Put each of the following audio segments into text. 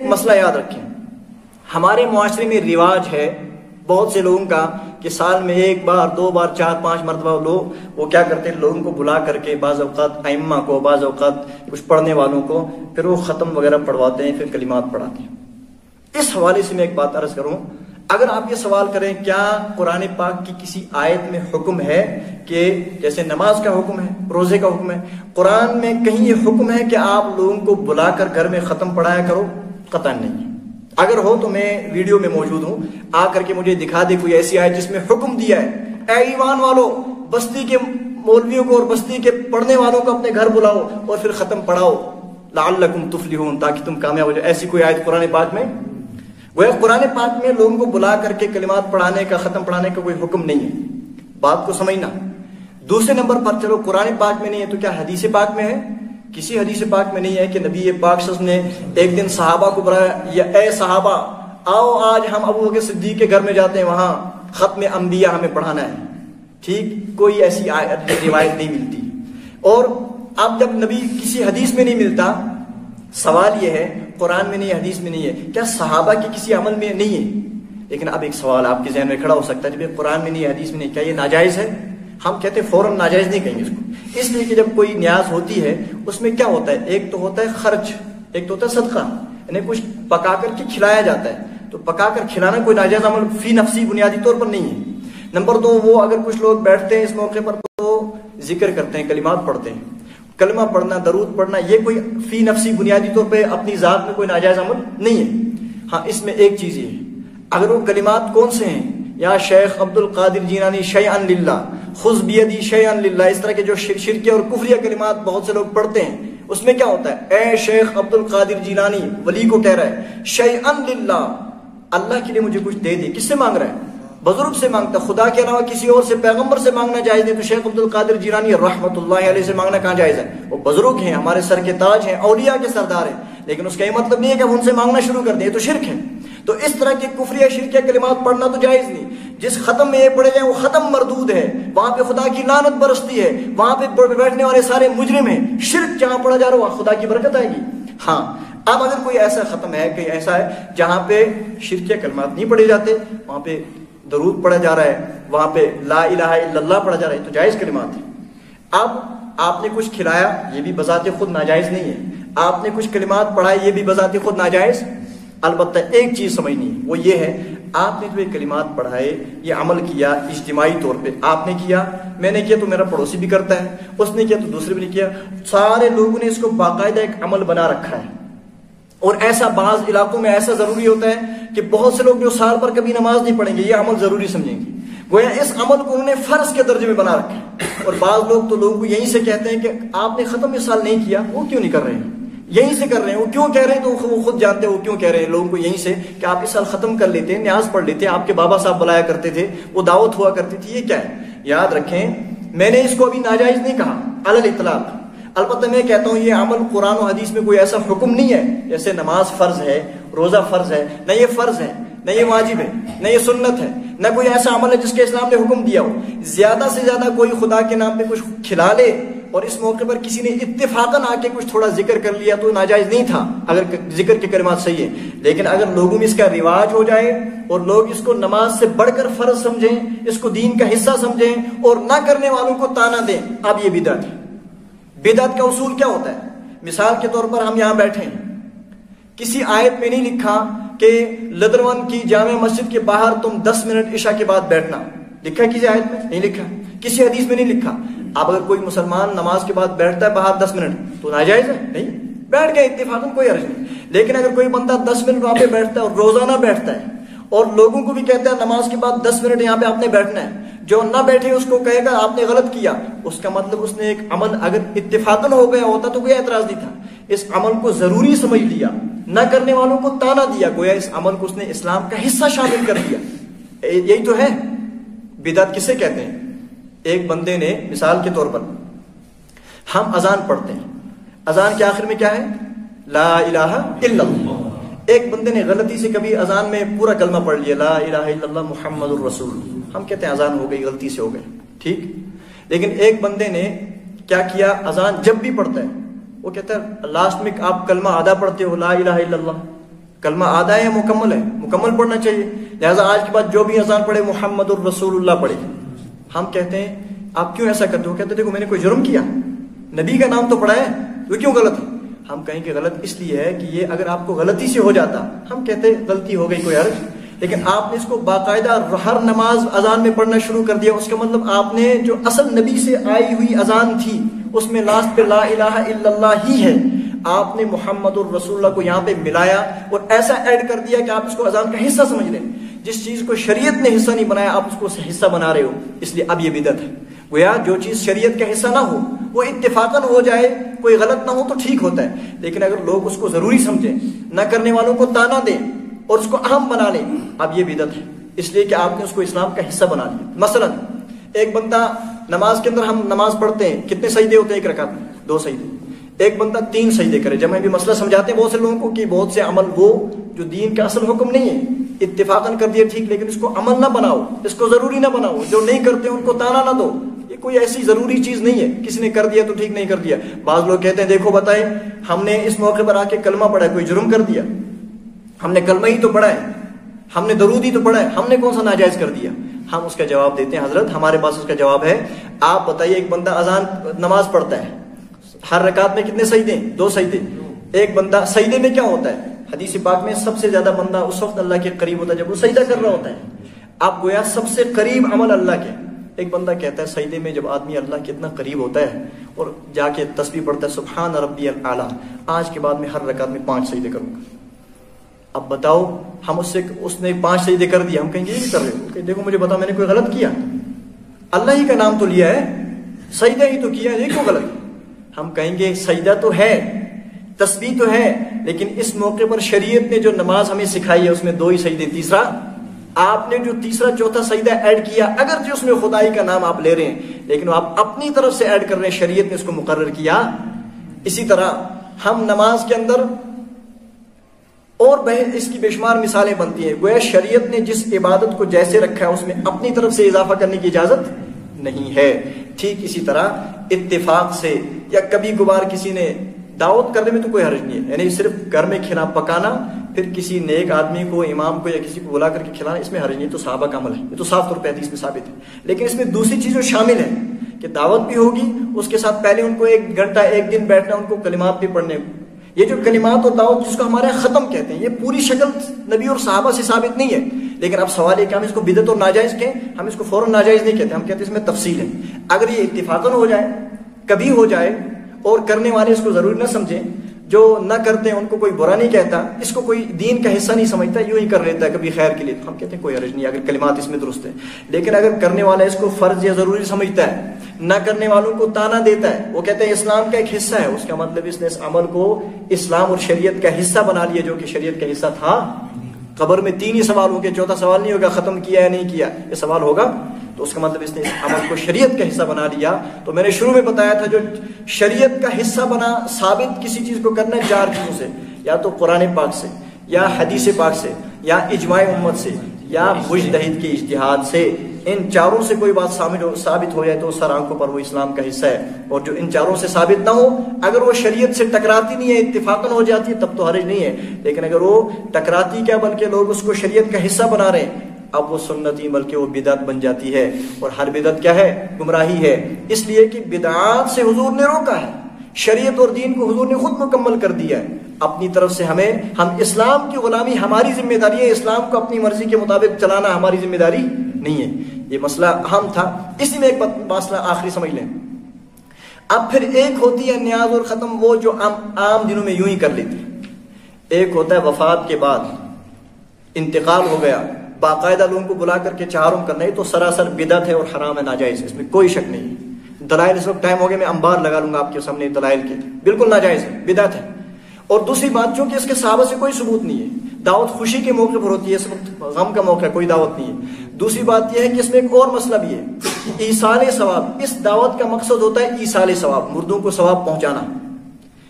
مسئلہ یاد رکھیں، ہمارے معاشرے میں رواج ہے بہت سے لوگوں کا کہ سال میں 1 بار 2 بار 4 5 مرتبہ لوگ وہ کیا کرتے ہیں، لوگوں کو بلا کر کے بعض اوقات ائمہ کو، بعض اوقات کچھ پڑھنے والوں کو، پھر وہ ختم وغیرہ پڑھواتے ہیں، پھر کلمات پڑھاتے ہیں۔ اس حوالے سے میں ایک بات عرض کروں، اگر آپ یہ سوال کریں کیا قرآن پاک کی کسی آیت میں حکم ہے کہ جیسے نماز کا حکم ہے، روزے کا حکم ہے، قرآن میں کہیں یہ حکم ہے کہ آپ لوگوں کو بلا کر گھر میں ختم پڑھایا کرو؟ قطعاً نہیں ہے۔ اگر ہو تو میں ویڈیو میں موجود ہوں، آ کر کے مجھے دکھا دے کوئی ایسی آیت جس میں حکم دیا ہے اے ایمان والو، بستی کے مولویوں کو اور بستی کے پڑھنے والوں کو اپنے گھر بلاؤ اور پھر ختم پڑھاؤ لعلکم تفلحون، تاکہ تم کامیاب ہو جاؤ۔ ایسی کوئی آیت قرآن پاک میں؟ وہ قرآن پاک میں لوگوں کو بلا کر کے کلمات پڑھانے کا، ختم پڑھانے کا کوئی حکم نہیں ہے، بات کو سمجھنا۔ دوسرے نمبر پر چلو قرآن پاک میں نہیں ہے تو کیا حدیث پاک میں ہے؟ کسی حدیث پاک میں نہیں ہے کہ نبی پاک صلی اللہ علیہ وسلم نے ایک دن صحابہ کو بلایا، یا اے صحابہ آؤ آج ہم ابو بکر صدیق کے گھر میں جاتے ہیں، وہاں ختم انبیاء ہمیں پڑھانا ہے۔ ٹھیک، کوئی ایسی روایت نہیں ملتی۔ اور اب جب نبی کسی حدیث میں نہیں ملتا، سوال یہ ہے قرآن میں نہیں، حدیث میں نہیں ہے، کیا صحابہ کے کسی عمل میں نہیں ہے؟ لیکن اب ایک سوال آپ کے ذہن میں کھڑا ہو سکتا ہے، جب قرآن میں نہیں، حدیث میں نہیں، کیا یہ ناجائز ہے؟ ہم کہتے ہیں فوراً ناجائز نہیں کہیں گے اس کو، اس لیے کہ جب کوئی نیاز ہوتی ہے اس میں کیا ہوتا ہے، ایک تو ہوتا ہے خرچ، ایک تو ہوتا ہے صدقہ، یعنی کچھ پکا کر کے کھلایا جاتا ہے، تو پکا کر کھلانا کوئی ناجائز عمل فی نفسی بنیادی طور پر نہیں ہے۔ نمبر 2، وہ اگر کچھ لوگ بیٹھتے ہیں اس موقع پر تو ذکر کرتے ہیں، کلمات پڑھتے ہیں، کلمہ پڑھنا، درود پڑھنا، یہ کوئی فی نفسی بنیادی طور پہ اپنی ذات میں کوئی ناجائز عمل نہیں ہے۔ ہاں اس میں ایک چیز یہ ہے، اگر وہ کلمات کون سے ہیں، یا شیخ عبد القادر جیلانی شیئا للہ، خذ بیدی شیئا للہ، اس طرح کے جو شرکیہ اور کفریہ کلمات بہت سے لوگ پڑھتے ہیں، اس میں کیا ہوتا ہے، اے شیخ عبد القادر جیلانی، ولی کو کہہ رہا ہے شیئا للہ، اللہ کے لیے مجھے کچھ دے دے۔ کس سے مانگ رہا ہے؟ بزرگ سے مانگتا، خدا کے علاوہ کسی اور سے، پیغمبر سے مانگنا جائز نہیں، تو شیخ عبد القادر جیلانی رحمۃ اللہ علیہ سے مانگنا کہاں جائز ہے؟ وہ بزرگ ہیں، ہمارے سر کے تاج ہیں، اولیاء کے سردار ہیں، لیکن اس کا یہ مطلب نہیں ہے کہ ہم ان سے مانگنا شروع کر دیں، تو شرک ہے۔ تو اس طرح کے کفریہ شرکیہ کلمات پڑھنا تو جائز نہیں۔ جس ختم میں یہ پڑھے جائیں وہ ختم مردود ہے، وہاں پہ خدا کی لعنت برستی ہے، وہاں پہ بیٹھنے والے سارے مجرم ہیں، شرک جہاں پڑھا جا رہا ہے وہاں خدا کی برکت آئے گی۔ ہاں اب اگر کوئی ایسا ختم ہے کہ ایسا ہے جہاں پہ شرکیہ کلمات نہیں پڑھے جاتے، وہاں پہ درود پڑھا جا رہا ہے، وہاں پہ لا الہ الا اللہ پڑھا جا رہا ہے، تو جائز کلمات ہیں۔ اب آپ نے کچھ کھلایا، یہ بھی بذات خود ناجائز نہیں ہے، آپ نے کچھ کلمات پڑھائے، یہ بھی بذات خود ناجائز۔ البتہ ایک چیز سمجھنی ہے، وہ یہ ہے آپ نے جو یہ کلمات پڑھائے، یہ عمل کیا اجتماعی طور پہ، آپ نے کیا، میں نے کیا تو میرا پڑوسی بھی کرتا ہے، اس نے کیا تو دوسرے بھی نے کیا، سارے لوگوں نے اس کو باقاعدہ ایک عمل بنا رکھا ہے۔ اور ایسا بعض علاقوں میں ایسا ضروری ہوتا ہے کہ بہت سے لوگ جو سال پر کبھی نماز نہیں پڑھیں گے یہ عمل ضروری سمجھیں گے، گویا اس عمل کو انہوں نے فرض کے درجے میں بنا رکھا ہے۔ اور بعض لوگ تو لوگوں کو یہیں سے کہتے ہیں کہ آپ نے ختم اس سال نہیں کیا، وہ کیوں نہیں کر رہے ہیں، یہیں سے کر رہے ہیں، وہ کیوں کہہ رہے ہیں تو وہ خود جانتے ہیں وہ کیوں کہہ رہے ہیں لوگوں کو یہیں سے کہ آپ اس سال ختم کر لیتے ہیں، نیاز پڑھ لیتے ہیں، آپ کے بابا صاحب بلایا کرتے تھے، وہ دعوت ہوا کرتی تھی، یہ کیا ہے؟ یاد رکھیں میں نے اس کو ابھی ناجائز نہیں کہا علی الاطلاق، البتہ میں کہتا ہوں یہ عمل قرآن و حدیث میں کوئی ایسا حکم نہیں ہے، جیسے نماز فرض ہے، روزہ فرض ہے، نہ یہ فرض ہے، نہ یہ واجب ہے، نہ یہ سنت ہے، نہ کوئی ایسا عمل ہے جس کے اسلام نے حکم دیا ہو۔ زیادہ سے زیادہ کوئی خدا کے نام پہ کچھ کھلا لے اور اس موقع پر کسی نے اتفاقاً آ کے کچھ تھوڑا ذکر کر لیا تو ناجائز نہیں تھا اگر ذکر کے کلمات صحیح ہے، لیکن اگر لوگوں میں اس کا رواج ہو جائے اور لوگ اس کو نماز سے بڑھ کر فرض سمجھیں، اس کو دین کا حصہ سمجھیں اور نہ کرنے والوں کو تانا دیں، اب یہ بدعت ہے۔ بدعت کا اصول کیا ہوتا ہے؟ مثال کے طور پر ہم یہاں بیٹھے ہیں، کسی آیت میں نہیں لکھا کہ لدرون کی جامع مسجد کے باہر تم 10 منٹ عشاء کے بعد بیٹھنا، لکھا ہے کسی آیت میں؟ نہیں لکھا، کسی حدیث میں نہیں لکھا۔ اب اگر کوئی مسلمان نماز کے بعد بیٹھتا ہے باہر 10 منٹ تو ناجائز ہے؟ نہیں، بیٹھ گئے اتفاقاً، کوئی حرج نہیں۔ لیکن اگر کوئی بندہ 10 منٹ وہاں پہ بیٹھتا ہے اور روزانہ بیٹھتا ہے اور لوگوں کو بھی کہتا ہے نماز کے بعد 10 منٹ یہاں پہ آپ نے بیٹھنا ہے، جو نہ بیٹھے اس کو کہے گا آپ نے غلط کیا، اس کا مطلب اس نے ایک عمل اگر اتفاقاً ہو گیا ہوتا تو کوئی اعتراض نہیں تھا، اس عمل کو ضروری سمجھ لیا، نہ کرنے والوں کو تانا دیا، گویا اس عمل کو اس نے اسلام کا حصہ شامل کر دیا۔ یہی تو ہے بدعت کسے کہتے ہیں؟ ایک بندے نے مثال کے طور پر ہم اذان پڑھتے ہیں، اذان کے آخر میں کیا ہے؟ لا الہ الا اللہ۔ ایک بندے نے غلطی سے کبھی اذان میں پورا کلمہ پڑھ لیا، لا الہ الا اللہ محمد الرسول، ہم کہتے ہیں اذان ہو گئی، غلطی سے ہو گئی، ٹھیک۔ لیکن ایک بندے نے کیا کیا، اذان جب بھی پڑھتا ہے وہ کہتا ہے لاسٹ میں آپ کلمہ آدھا پڑھتے ہو لا الہ الا اللہ، کلمہ آدھا ہے یا مکمل ہے؟ مکمل پڑھنا چاہیے. لہٰذا آج کے بعد جو بھی اذان پڑھے محمد الرسول اللہ پڑھے. ہم کہتے ہیں آپ کیوں ایسا کرتے ہو؟ کہتے دیکھو میں نے کوئی جرم کیا، نبی کا نام تو پڑھا ہے، وہ کیوں غلط ہے؟ ہم کہیں کہ غلط اس لیے ہے کہ یہ اگر آپ کو غلطی سے ہو جاتا، ہم کہتے غلطی ہو گئی کوئی حرج، لیکن آپ نے اس کو باقاعدہ ہر نماز اذان میں پڑھنا شروع کر دیا. اس کا مطلب آپ نے جو اصل نبی سے آئی ہوئی اذان تھی اس میں لاسٹ پہ لا الہ الا اللہ ہی ہے، آپ نے محمد الرسول اللہ کو یہاں پہ ملایا اور ایسا ایڈ کر دیا کہ آپ اس کو اذان کا حصہ سمجھ لیں. جس چیز کو شریعت نے حصہ نہیں بنایا آپ اس کو حصہ بنا رہے ہو، اس لیے اب یہ بدعت ہے. گویا جو چیز شریعت کا حصہ نہ ہو وہ اتفاقاً ہو جائے، کوئی غلط نہ ہو تو ٹھیک ہوتا ہے، لیکن اگر لوگ اس کو ضروری سمجھیں، نہ کرنے والوں کو تانا دیں اور اس کو اہم بنا لیں، اب یہ بدعت ہے، اس لیے کہ آپ نے اس کو اسلام کا حصہ بنا لیا. مثلا ایک بندہ نماز کے اندر، ہم نماز پڑھتے ہیں کتنے سجدے ہوتے ہیں ایک رکعت میں؟ 2 سجدے. ایک بندہ 3 سجدے کرے. جب ہم بھی مسئلہ سمجھاتے ہیں بہت سے لوگوں کو کہ بہت سے عمل وہ جو دین کا اصل حکم نہیں ہے اتفاقاً کر دیا ٹھیک، لیکن اس کو عمل نہ بناؤ، اس کو ضروری نہ بناؤ، جو نہیں کرتے ان کو تانا نہ دو، یہ کوئی ایسی ضروری چیز نہیں ہے. کسی نے کر دیا تو ٹھیک، نہیں کر دیا. بعض لوگ کہتے ہیں دیکھو بتائیں ہم نے اس موقع پر آ کے کلمہ پڑھا ہے، کوئی جرم کر دیا؟ ہم نے کلمہ ہی تو پڑھا ہے، ہم نے درود ہی تو پڑھا ہے، ہم نے کون سا ناجائز کر دیا؟ ہم اس کا جواب دیتے ہیں حضرت ہمارے پاس اس کا جواب ہے. آپ بتائیے ایک بندہ اذان نماز پڑھتا ہے، ہر رکعت میں کتنے سجدے؟ 2 سجدے. ایک بندہ سجدے میں کیا ہوتا ہے؟ حدیث پاک میں سب سے زیادہ بندہ اس وقت اللہ کے قریب ہوتا ہے جب وہ سجدہ کر رہا ہوتا ہے. آپ گویا سب سے قریب عمل اللہ کے. ایک بندہ کہتا ہے سجدے میں جب آدمی اللہ کے اتنا قریب ہوتا ہے اور جا کے تسبیح پڑھتا ہے سبحان ربی الاعلیٰ، آج کے بعد میں ہر رکعت میں 5 سجدے کروں گا. اب بتاؤ ہم اس نے 5 سجدے کر دیا، ہم کہیں گے یہ کر رہے ہو کہ دیکھو مجھے بتاؤ میں نے کوئی غلط کیا؟ اللہ ہی کا نام تو لیا ہے، سجدہ ہی تو کیا ہے، یہ کیوں غلط؟ ہم کہیں گے سجدہ تو ہے، تسبیح تو ہے، لیکن اس موقع پر شریعت نے جو نماز ہمیں سکھائی ہے اس میں 2 ہی سجدے. تیسرا آپ نے جو تیسرا چوتھا سجدہ ایڈ کیا، اگرچہ اس میں خدائی کا نام آپ لے رہے ہیں لیکن آپ اپنی طرف سے ایڈ کر رہے ہیں، شریعت نے اس کو مقرر کیا. اسی طرح ہم نماز کے اندر اور اس کی بے شمار مثالیں بنتی ہیں. گویا شریعت نے جس عبادت کو جیسے رکھا ہے اس میں اپنی طرف سے اضافہ کرنے کی اجازت نہیں ہے. ٹھیک اسی طرح اتفاق سے یا کبھی کبھار کسی نے دعوت کرنے میں تو کوئی حرج نہیں ہے، یعنی صرف گھر میں کھانا پکانا پھر کسی نیک آدمی کو، امام کو یا کسی کو بلا کر کے کھلانا، اس میں حرج نہیں، تو صحابہ کا عمل ہے، یہ تو صاف طور پہ حدیث میں ثابت ہے. لیکن اس میں دوسری چیزیں شامل ہیں کہ دعوت بھی ہوگی، اس کے ساتھ پہلے ان کو 1 گھنٹہ 1 دن بیٹھنا، ان کو کلمات بھی پڑھنے. یہ جو کلمات اور دعوت جس کو ہمارے ختم کہتے ہیں، یہ پوری شکل نبی اور صحابہ سے ثابت نہیں ہے. لیکن اب سوال یہ کہ ہم اس کو بدعت اور ناجائز کہیں، ہم اس کو فوراً ناجائز نہیں کہتے، ہم کہتے ہیں اس میں تفصیل ہے. اگر یہ اتفاقاً ہو جائے، کبھی ہو جائے اور کرنے والے اس کو ضروری نہ سمجھیں، جو نہ کرتے ہیں ان کو کوئی برا نہیں کہتا، اس کو کوئی دین کا حصہ نہیں سمجھتا، یوں ہی کر لیتا ہے کبھی خیر کے لیے، ہم کہتے ہیں کوئی حرج نہیں اگر کلمات اس میں درست ہیں. لیکن اگر کرنے والا اس کو فرض یا ضروری سمجھتا ہے، نہ کرنے والوں کو تانا دیتا ہے، وہ کہتے ہیں اسلام کا ایک حصہ ہے، اس کا مطلب اس نے اس عمل کو اسلام اور شریعت کا حصہ بنا لیا جو کہ شریعت کا حصہ تھا. قبر میں 3 ہی سوال ہوں گے، چوتھا سوال نہیں ہوگا ختم کیا یا نہیں کیا، یہ سوال ہوگا، تو اس کا مطلب اس نے اس عمل کو شریعت کا حصہ بنا لیا. تو میں نے شروع میں بتایا تھا جو شریعت کا حصہ بنا ثابت کسی چیز کو کرنا ہے 4 چیزوں سے، یا تو قرآن پاک سے، یا حدیث پاک سے، یا اجماع امت سے، یا مجتہد کے اجتہاد سے. ان 4 سے کوئی بات ثابت ہو جائے تو سر آنکھوں پر وہ اسلام کا حصہ ہے. اور جو ان 4 سے ثابت نہ ہو، اگر وہ شریعت سے ٹکراتی نہیں ہے، اتفاقاً ہو جاتی ہے، تب تو حرج نہیں ہے. لیکن اگر وہ ٹکراتی کیا بلکہ لوگ اس کو شریعت کا حصہ بنا رہے ہیں، اب وہ سنتی بلکہ وہ بدعت بن جاتی ہے. اور ہر بدعت کیا ہے؟ گمراہی ہے. اس لیے کہ بدعات سے حضور نے روکا ہے، شریعت اور دین کو حضور نے خود مکمل کر دیا ہے. اپنی طرف سے ہم اسلام کی غلامی ہماری ذمہ داری ہے، اسلام کو اپنی مرضی کے مطابق چلانا ہماری ذمہ داری نہیں ہے. یہ مسئلہ اہم تھا. اسی میں ایک مسئلہ آخری سمجھ لیں. اب پھر ایک ہوتی ہے نیاز اور ختم، وہ جو عام دنوں میں یوں ہی کر لیتے. ایک ہوتا ہے وفات کے بعد، انتقال ہو گیا، باقاعدہ لوگوں کو بلا کر کے چہارم کرنا، یہ تو سراسر بدعت ہے اور حرام ہے، ناجائز ہے، اس میں کوئی شک نہیں. دلائل اس وقت ٹائم ہو گیا، میں انبار لگا لوں گا آپ کے سامنے دلائل کے، بالکل ناجائز ہے، بدعت ہے. اور دوسری بات، چونکہ اس کے صحابہ سے کوئی ثبوت نہیں ہے، دعوت خوشی کے موقع پر ہوتی ہے، اس وقت غم کا موقع ہے، کوئی دعوت نہیں ہے. دوسری بات یہ ہے کہ اس میں ایک اور مسئلہ بھی ہے، ایصال ثواب. اس دعوت کا مقصد ہوتا ہے ایصال ثواب، مردوں کو ثواب پہنچانا.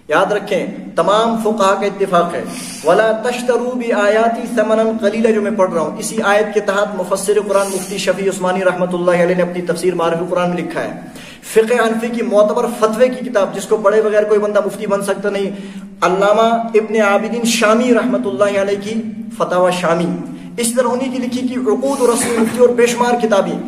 یاد رکھیں تمام فقہا کا اتفاق ہے، وَلَا تَشْتَرُوا بِآيَاتِ ثَمَنًا قَلِيلًا، جو میں پڑھ رہا ہوں اسی آیت کے تحت مفسر قرآن مفتی شفیع عثمانی رحمۃ اللہ علیہ نے اپنی تفسیر معارف قرآن میں لکھا ہے، فقہ حنفی کی معتبر فتوے کی کتاب جس کو پڑھے بغیر کوئی بندہ مفتی بن سکتا نہیں، علامہ ابن عابدین شامی رحمۃ اللہ علیہ کی فتاوی شامی، اس طرح انہی کی لکھی کی عقود و رسم مفتی اور بے شمار کتابیں،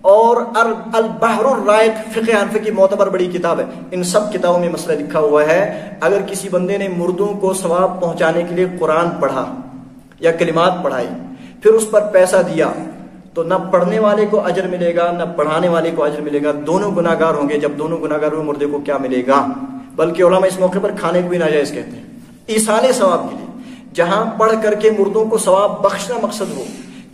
اور البحر الرائق فقہ حنفی کی معتبر بڑی کتاب ہے۔ ان سب کتابوں میں مسئلہ لکھا ہوا ہے، اگر کسی بندے نے مردوں کو ثواب پہنچانے کے لیے قرآن پڑھا یا کلمات پڑھائی پھر اس پر پیسہ دیا تو نہ پڑھنے والے کو اجر ملے گا نہ پڑھانے والے کو اجر ملے گا، دونوں گناہ گار ہوں گے۔ جب دونوں گناہ گار ہوئے مردے کو کیا ملے گا؟ بلکہ علماء اس موقع پر کھانے کو بھی ناجائز کہتے ہیں، ایصال ثواب کے لیے، جہاں پڑھ کر کے مردوں کو ثواب بخشنا مقصد ہو،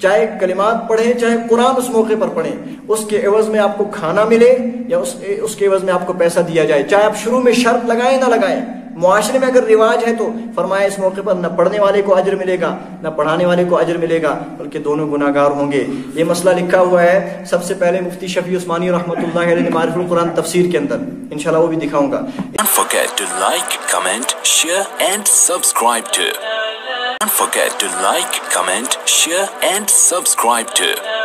چاہے کلمات پڑھیں چاہے قرآن اس موقع پر پڑھیں، اس کے عوض میں آپ کو کھانا ملے یا اس کے عوض میں آپ کو پیسہ دیا جائے، چاہے آپ شروع میں شرط لگائیں نہ لگائیں۔ معاشرے میں اگر رواج ہے تو فرمایا اس موقع پر نہ پڑھنے والے کو اجر ملے گا نہ پڑھانے والے کو اجر ملے گا، بلکہ دونوں گناہ گار ہوں گے۔ یہ مسئلہ لکھا ہوا ہے سب سے پہلے مفتی شفیع عثمانی رحمۃ اللہ علیہ نے معارف القرآن تفسیر کے اندر، انشاءاللہ وہ بھی دکھاؤں گا۔ Don't forget to like, comment, share and subscribe to. Don't forget to like, comment, share and subscribe to.